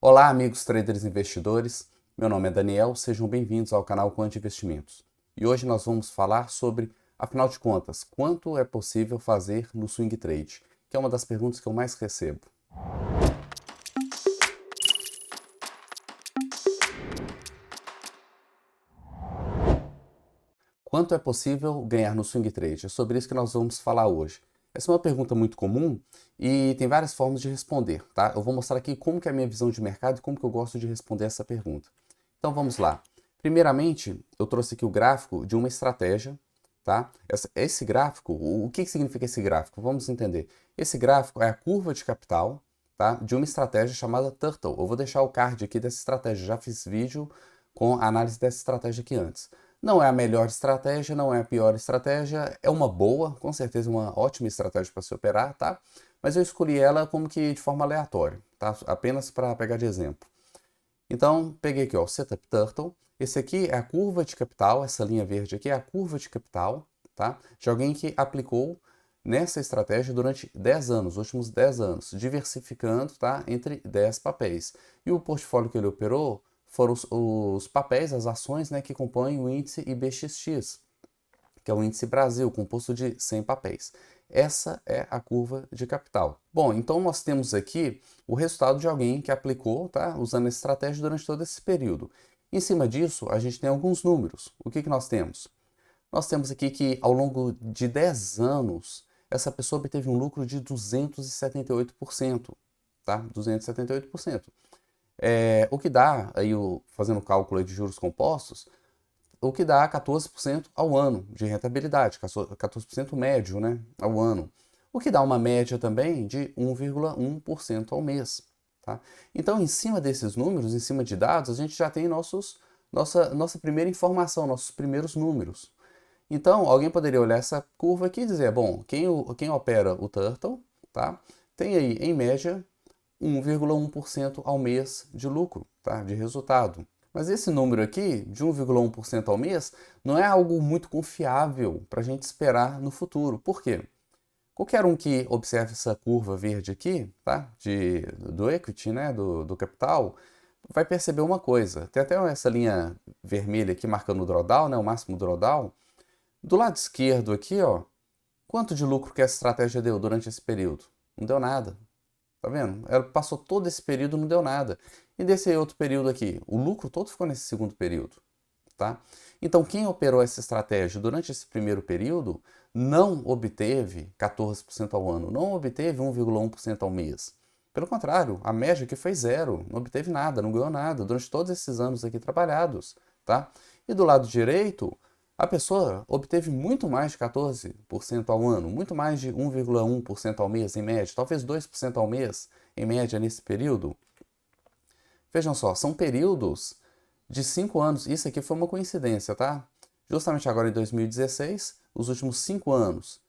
Olá, amigos traders e investidores. Meu nome é Daniel, sejam bem-vindos ao canal Quant Investimentos. E hoje nós vamos falar sobre, afinal de contas, quanto é possível fazer no swing trade, que é uma das perguntas que eu mais recebo. Quanto é possível ganhar no swing trade? É sobre isso que nós vamos falar hoje. Essa é uma pergunta muito comum e tem várias formas de responder, tá? Eu vou mostrar aqui como que é a minha visão de mercado e como que eu gosto de responder essa pergunta. Então vamos lá. Primeiramente, eu trouxe aqui o gráfico de uma estratégia, tá? Esse gráfico, o que significa esse gráfico? Vamos entender. Esse gráfico é a curva de capital, tá? De uma estratégia chamada Turtle. Eu vou deixar o card aqui dessa estratégia. Já fiz vídeo com a análise dessa estratégia aqui antes. Não é a melhor estratégia, não é a pior estratégia, é uma boa, com certeza uma ótima estratégia para se operar, tá? Mas eu escolhi ela como que de forma aleatória, tá? Apenas para pegar de exemplo. Então, peguei aqui, ó, o Setup Turtle. Esse aqui é a curva de capital, essa linha verde aqui é a curva de capital, tá? De alguém que aplicou nessa estratégia durante 10 anos, os últimos 10 anos, diversificando, tá? Entre 10 papéis. E o portfólio que ele operou foram os papéis, as ações, né, que compõem o índice IBXX, que é o índice Brasil, composto de 100 papéis. Essa é a curva de capital. Bom, então nós temos aqui o resultado de alguém que aplicou, tá, usando essa estratégia durante todo esse período. Em cima disso, a gente tem alguns números. O que nós temos? Nós temos aqui que ao longo de 10 anos, essa pessoa obteve um lucro de 278%, tá? 278%. O que dá, aí fazendo o cálculo de juros compostos, o que dá 14% ao ano de rentabilidade, 14% médio, né, ao ano. O que dá uma média também de 1,1% ao mês. Tá? Então, em cima desses números, em cima de dados, a gente já tem nossa primeira informação, nossos primeiros números. Então, alguém poderia olhar essa curva aqui e dizer, bom, quem opera o Turtle, tá, tem aí, em média, 1,1% ao mês de lucro, tá? De resultado. Mas esse número aqui, de 1,1% ao mês, não é algo muito confiável para a gente esperar no futuro. Por quê? Qualquer um que observe essa curva verde aqui, tá? Do equity, né? Do capital, vai perceber uma coisa. Tem até essa linha vermelha aqui marcando o drawdown, né? O máximo drawdown. Do lado esquerdo aqui, ó, quanto de lucro que essa estratégia deu durante esse período? Não deu nada. Tá vendo? Ela passou todo esse período e não deu nada. E desse outro período aqui, o lucro todo ficou nesse segundo período, tá? Então, quem operou essa estratégia durante esse primeiro período não obteve 14% ao ano, não obteve 1,1% ao mês. Pelo contrário, a média aqui foi zero, não obteve nada, não ganhou nada durante todos esses anos aqui trabalhados, tá? E do lado direito, a pessoa obteve muito mais de 14% ao ano, muito mais de 1,1% ao mês, em média, talvez 2% ao mês, em média, nesse período. Vejam só, são períodos de 5 anos. Isso aqui foi uma coincidência, tá? Justamente agora em 2016, os últimos 5 anos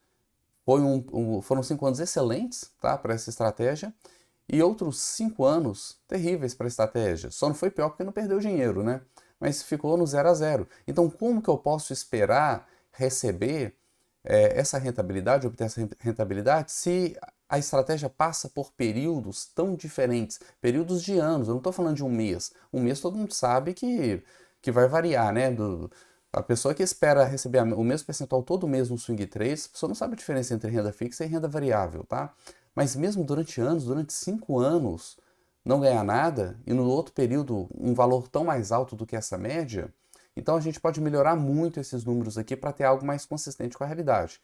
foram 5 anos excelentes, tá, para essa estratégia, e outros 5 anos terríveis para a estratégia. Só não foi pior porque não perdeu dinheiro, né? Mas ficou no 0 a 0. Então, como que eu posso esperar receber essa rentabilidade, obter essa rentabilidade, se a estratégia passa por períodos tão diferentes, períodos de anos? Eu não estou falando de um mês. Um mês todo mundo sabe que vai variar, né? A pessoa que espera receber o mesmo percentual todo mês no swing trade, a pessoa não sabe a diferença entre renda fixa e renda variável, tá? Mas mesmo durante anos, durante 5 anos, não ganhar nada, e no outro período um valor tão mais alto do que essa média, então a gente pode melhorar muito esses números aqui para ter algo mais consistente com a realidade.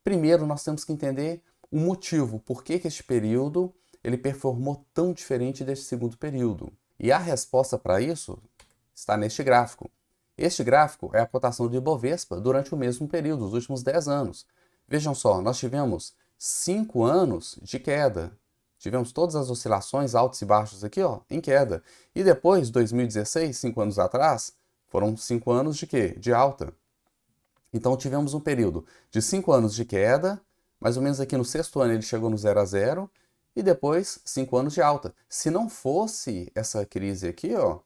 Primeiro, nós temos que entender o motivo, por que este período ele performou tão diferente deste segundo período. E a resposta para isso está neste gráfico. Este gráfico é a cotação do Ibovespa durante o mesmo período, os últimos 10 anos. Vejam só, nós tivemos 5 anos de queda. Tivemos todas as oscilações, altos e baixos aqui, ó, em queda. E depois, 2016, 5 anos atrás, foram 5 anos de quê? De alta. Então tivemos um período de 5 anos de queda, mais ou menos aqui no sexto ano ele chegou no 0 a 0, e depois 5 anos de alta. Se não fosse essa crise aqui, ó,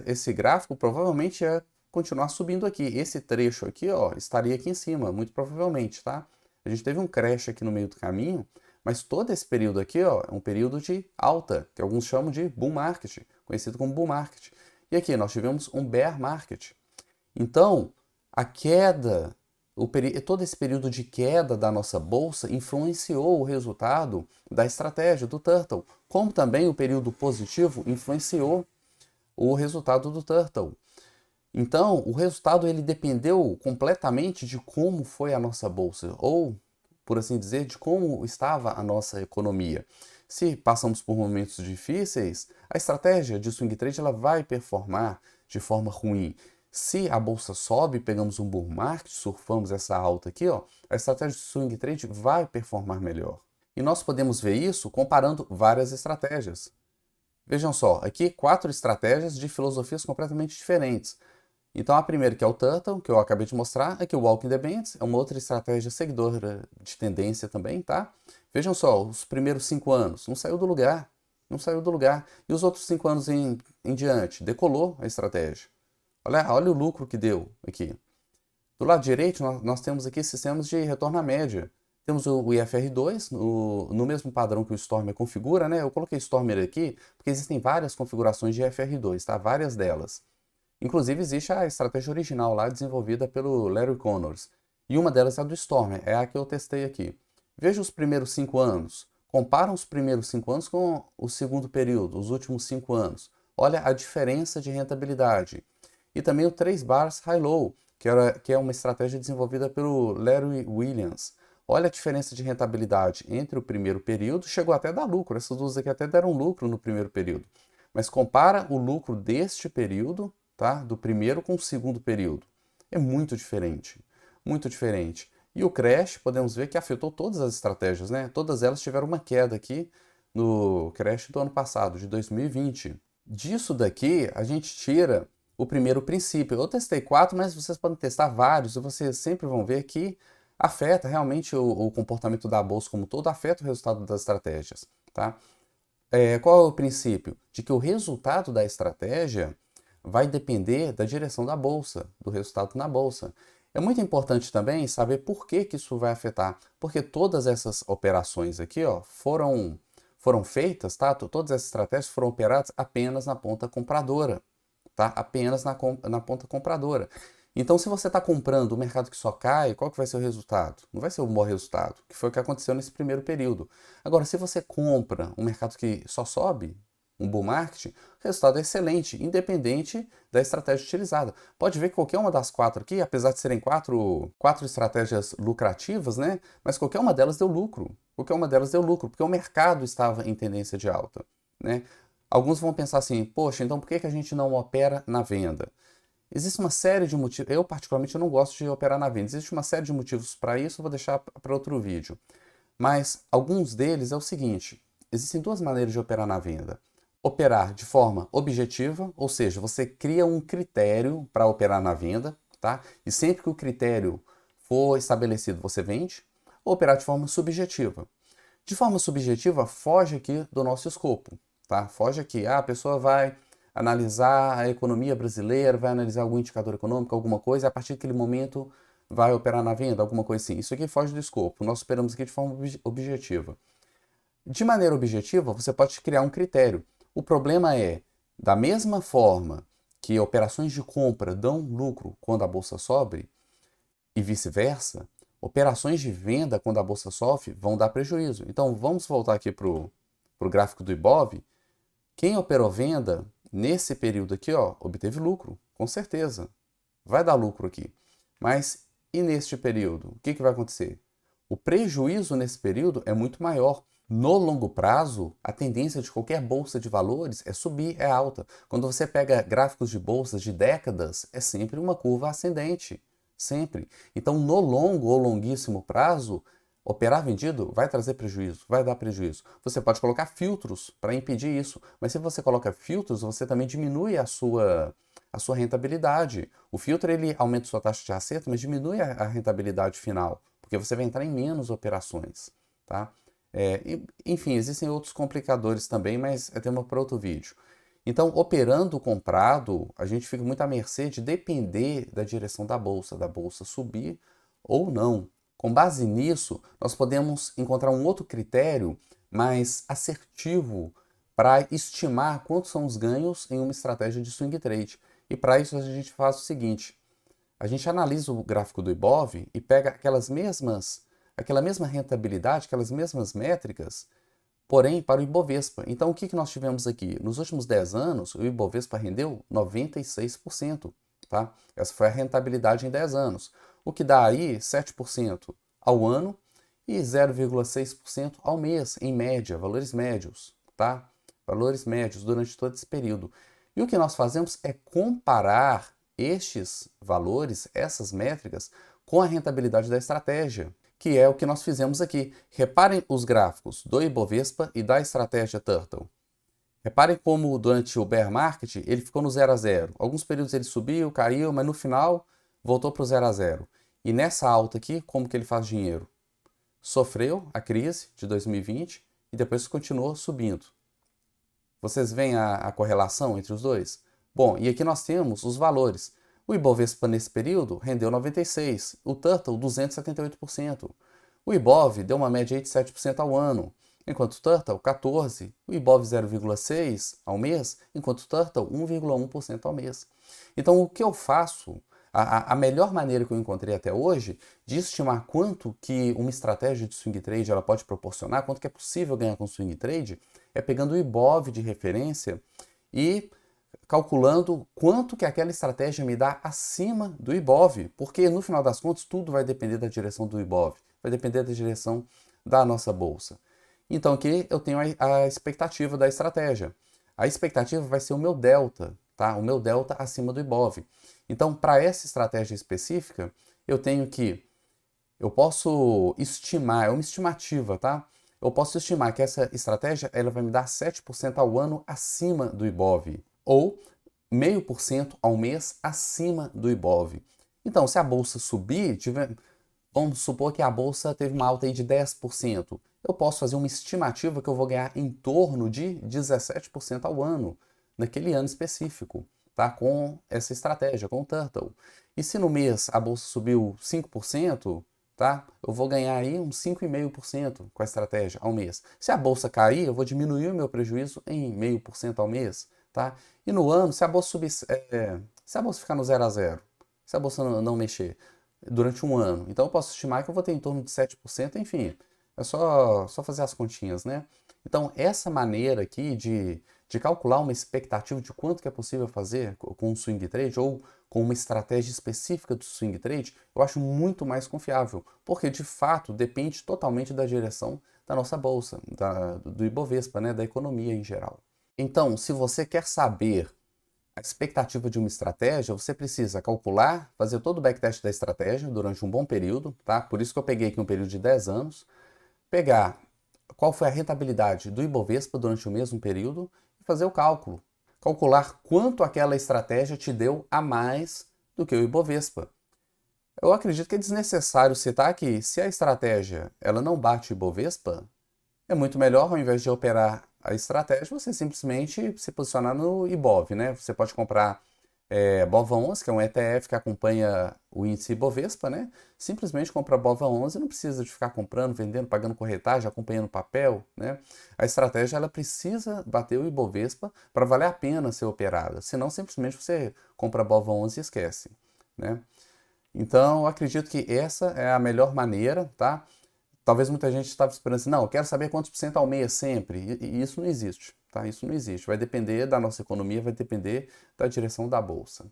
esse gráfico provavelmente ia continuar subindo aqui. Esse trecho aqui, ó, estaria aqui em cima, muito provavelmente, tá? A gente teve um crash aqui no meio do caminho, Mas todo esse período aqui, ó, é um período de alta, que alguns chamam de bull market, conhecido como bull market. E aqui nós tivemos um bear market. Então, a queda, todo esse período de queda da nossa bolsa influenciou o resultado da estratégia do Turtle, como também o período positivo influenciou o resultado do Turtle. Então, o resultado ele dependeu completamente de como foi a nossa bolsa, ou, por assim dizer, de como estava a nossa economia. Se passamos por momentos difíceis, a estratégia de swing trade ela vai performar de forma ruim. Se a bolsa sobe, pegamos um bull market, surfamos essa alta aqui, ó, a estratégia de swing trade vai performar melhor. E nós podemos ver isso comparando várias estratégias. Vejam só, aqui 4 estratégias de filosofias completamente diferentes. Então a primeira que é o Turtle, que eu acabei de mostrar, aqui o Walking the Bands, é uma outra estratégia seguidora de tendência também, tá? Vejam só, os primeiros 5 anos, não saiu do lugar, não saiu do lugar. E os outros 5 anos em diante, decolou a estratégia. Olha o lucro que deu aqui. Do lado direito, nós temos aqui sistemas de retorno à média. Temos o IFR2, no mesmo padrão que o Stormer configura, né? Eu coloquei Stormer aqui porque existem várias configurações de IFR2, tá? Várias delas. Inclusive existe a estratégia original lá desenvolvida pelo Larry Connors. E uma delas é a do Stormer, é a que eu testei aqui. Veja os primeiros 5 anos. Compara os primeiros 5 anos com o segundo período, os últimos 5 anos. Olha a diferença de rentabilidade. E também o 3 bars high-low, que é uma estratégia desenvolvida pelo Larry Williams. Olha a diferença de rentabilidade entre o primeiro período, chegou até a dar lucro. Essas duas aqui até deram lucro no primeiro período. Mas compara o lucro deste período, tá? Do primeiro com o segundo período. É muito diferente, muito diferente. E o crash, podemos ver que afetou todas as estratégias, né? Todas elas tiveram uma queda aqui no crash do ano passado, de 2020. Disso daqui, a gente tira o primeiro princípio. Eu testei 4, mas vocês podem testar vários e vocês sempre vão ver que afeta realmente o comportamento da bolsa como um todo, afeta o resultado das estratégias, tá? Qual é o princípio? De que o resultado da estratégia vai depender da direção da bolsa, do resultado na bolsa. É muito importante também saber por que isso vai afetar, porque todas essas operações aqui, ó, foram feitas, tá? Todas essas estratégias foram operadas apenas na ponta compradora, tá? Apenas na ponta compradora. Então, se você está comprando o mercado que só cai, qual que vai ser o resultado? Não vai ser um bom resultado, que foi o que aconteceu nesse primeiro período. Agora, se você compra um mercado que só sobe, um bull market, o resultado é excelente, independente da estratégia utilizada. Pode ver que qualquer uma das 4 aqui, apesar de serem quatro estratégias lucrativas, né? Mas qualquer uma delas deu lucro. Qualquer uma delas deu lucro, porque o mercado estava em tendência de alta, né? Alguns vão pensar assim, poxa, então por que a gente não opera na venda? Existe uma série de motivos, eu particularmente não gosto de operar na venda, existe uma série de motivos para isso, eu vou deixar para outro vídeo. Mas alguns deles é o seguinte, existem 2 maneiras de operar na venda. Operar de forma objetiva, ou seja, você cria um critério para operar na venda, tá? E sempre que o critério for estabelecido, você vende. Ou operar de forma subjetiva. De forma subjetiva, foge aqui do nosso escopo, tá? Foge aqui. A pessoa vai analisar a economia brasileira, vai analisar algum indicador econômico, alguma coisa, e a partir daquele momento vai operar na venda, alguma coisa assim. Isso aqui foge do escopo. Nós operamos aqui de forma objetiva. De maneira objetiva, você pode criar um critério. O problema é, da mesma forma que operações de compra dão lucro quando a bolsa sobe, e vice-versa, operações de venda quando a bolsa sofre vão dar prejuízo. Então vamos voltar aqui para o gráfico do Ibov. Quem operou venda nesse período aqui, ó, obteve lucro, com certeza. Vai dar lucro aqui. Mas e neste período? O que vai acontecer? O prejuízo nesse período é muito maior. No longo prazo, a tendência de qualquer bolsa de valores é subir, é alta. Quando você pega gráficos de bolsas de décadas, é sempre uma curva ascendente. Sempre. Então, no longo ou longuíssimo prazo, operar vendido vai trazer prejuízo, vai dar prejuízo. Você pode colocar filtros para impedir isso, mas se você coloca filtros, você também diminui a sua rentabilidade. O filtro ele aumenta sua taxa de acerto, mas diminui a rentabilidade final, porque você vai entrar em menos operações, tá? Enfim, existem outros complicadores também, mas é tema para outro vídeo. Então, operando comprado, a gente fica muito à mercê de depender da direção da bolsa subir ou não. Com base nisso, nós podemos encontrar um outro critério mais assertivo para estimar quantos são os ganhos em uma estratégia de swing trade. E para isso a gente faz o seguinte: a gente analisa o gráfico do Ibov e pega aquela mesma rentabilidade, aquelas mesmas métricas, porém para o Ibovespa. Então o que nós tivemos aqui? Nos últimos 10 anos, o Ibovespa rendeu 96%. Tá? Essa foi a rentabilidade em 10 anos, o que dá aí 7% ao ano e 0,6% ao mês, em média, valores médios, tá? Valores médios durante todo esse período. E o que nós fazemos é comparar estes valores, essas métricas, com a rentabilidade da estratégia, que é o que nós fizemos aqui. Reparem os gráficos do Ibovespa e da estratégia Turtle. Reparem como durante o bear market ele ficou no 0 a 0. Alguns períodos ele subiu, caiu, mas no final voltou para o 0 a 0. E nessa alta aqui, como que ele faz dinheiro? Sofreu a crise de 2020 e depois continuou subindo. Vocês veem a correlação entre os dois? Bom, e aqui nós temos os valores. O Ibovespa nesse período rendeu 96%, o Turtle 278%. O Ibov deu uma média de 7% ao ano, enquanto o Turtle 14%, o Ibov 0,6% ao mês, enquanto o Turtle 1,1% ao mês. Então o que eu faço, a melhor maneira que eu encontrei até hoje de estimar quanto que uma estratégia de swing trade ela pode proporcionar, quanto que é possível ganhar com swing trade, é pegando o Ibov de referência e calculando quanto que aquela estratégia me dá acima do Ibov, porque no final das contas tudo vai depender da direção do Ibov, vai depender da direção da nossa bolsa. Então aqui eu tenho a expectativa da estratégia. A expectativa vai ser o meu delta, tá? O meu delta acima do Ibov. Então para essa estratégia específica, eu posso estimar, é uma estimativa, tá? Eu posso estimar que essa estratégia ela vai me dar 7% ao ano acima do Ibov, ou 0,5% ao mês acima do Ibov. Então, se a bolsa subir, vamos supor que a bolsa teve uma alta aí de 10%, eu posso fazer uma estimativa que eu vou ganhar em torno de 17% ao ano, naquele ano específico, tá? Com essa estratégia, com o Turtle. E se no mês a bolsa subiu 5%, tá? Eu vou ganhar aí uns 5,5% com a estratégia ao mês. Se a bolsa cair, eu vou diminuir o meu prejuízo em 0,5% ao mês, tá? E no ano, se a bolsa subir, se a bolsa ficar no 0 a 0, se a bolsa não mexer durante um ano, então eu posso estimar que eu vou ter em torno de 7%, enfim, é só fazer as continhas, né? Então, essa maneira aqui de calcular uma expectativa de quanto que é possível fazer com um swing trade ou com uma estratégia específica do swing trade, eu acho muito mais confiável, porque de fato depende totalmente da direção da nossa bolsa, do Ibovespa, né, da economia em geral. Então, se você quer saber a expectativa de uma estratégia, você precisa calcular, fazer todo o backtest da estratégia durante um bom período, tá? Por isso que eu peguei aqui um período de 10 anos, pegar qual foi a rentabilidade do Ibovespa durante o mesmo período e fazer o cálculo. Calcular quanto aquela estratégia te deu a mais do que o Ibovespa. Eu acredito que é desnecessário citar que se a estratégia ela não bate o Ibovespa, é muito melhor, ao invés de operar a estratégia, você simplesmente se posicionar no Ibov, né? Você pode comprar BOVA11, que é um ETF que acompanha o índice Ibovespa, né? Simplesmente compra BOVA11 e não precisa de ficar comprando, vendendo, pagando corretagem, acompanhando papel, né? A estratégia ela precisa bater o Ibovespa para valer a pena ser operada, senão simplesmente você compra BOVA11 e esquece, né? Então, eu acredito que essa é a melhor maneira, tá? Talvez muita gente estava esperando assim, não, eu quero saber quantos por cento ao mês sempre, e isso não existe, tá? Isso não existe, vai depender da nossa economia, vai depender da direção da bolsa.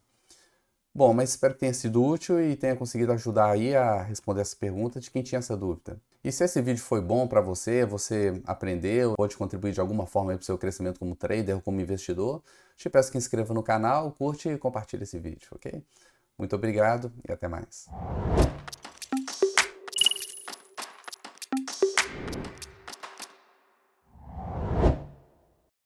Bom, mas espero que tenha sido útil e tenha conseguido ajudar aí a responder essa pergunta de quem tinha essa dúvida. E se esse vídeo foi bom para você, você aprendeu, pode contribuir de alguma forma para o seu crescimento como trader ou como investidor, te peço que inscreva no canal, curte e compartilhe esse vídeo, ok? Muito obrigado e até mais.